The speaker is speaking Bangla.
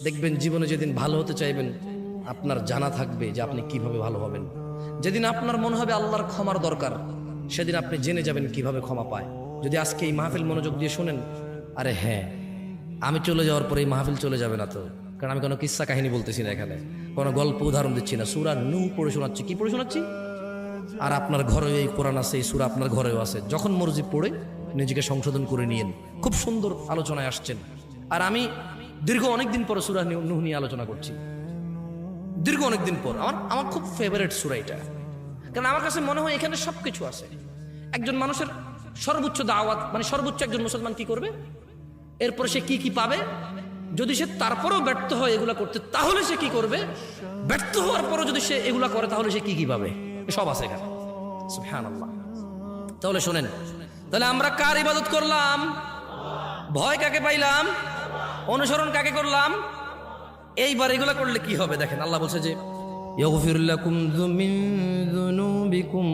দেখবেন জীবনে যেদিন ভালো হতে চাইবেন আপনার জানা থাকবে যে আপনি কিভাবে ভালো হবেন। যেদিন আপনার মনে হবে আল্লাহর ক্ষমার দরকার, সেদিন আপনি জেনে যাবেন কিভাবে ক্ষমা পায়। যদি আজকে এই মাহফিল মনোযোগ দিয়ে শোনেন, আরে হ্যাঁ, আমি চলে যাওয়ার পরে এই মাহফিল চলে যাবে না তো, কারণ আমি কোনো কিস্সা কাহিনী বলতেছি না, এখানে কোনো গল্প উদাহরণ দিচ্ছি না, সূরা নূহ পড়ে শোনাচ্ছি। কি পড়ে শোনাচ্ছি? আর আপনার ঘরেও এই কোরআন আছে, এই সূরা আপনার ঘরেও আছে, যখন মর্জি পড়ে নিজেকে সংশোধন করে নিয়েন। খুব সুন্দর আলোচনায় আসছেন। আর আমি দীর্ঘ অনেকদিন পরে সূরা নূহ নিয়ে আলোচনা করছি, দীর্ঘ অনেকদিন পর। আমার খুব ফেভারিট সূরা এটা, কারণ আমার কাছে মনে হয় এখানে সবকিছু আছে। একজন মানুষের সর্বোচ্চ দাওয়াত, মানে সর্বোচ্চ একজন মুসলমান কি করবে, এরপরে সে কি কি পাবে, যদি সে তারপরেও ব্যর্থ হয় এগুলা করতে, তাহলে সে কি করবে, ব্যর্থ হওয়ার পরও যদি সে এগুলা করে তাহলে সে কি কি পাবে, সব আছে এখানে। সুবহানাল্লাহ। তাহলে শোনেন, তাহলে আমরা কার ইবাদত করলাম? ভয় কাকে পাইলাম? অনুসরণ কাকে করলাম? এইবার এগুলা করলে কি হবে দেখেন, আল্লাহ বলছে যে ইয়াগফির লাকুম মিন যুনুবিকুম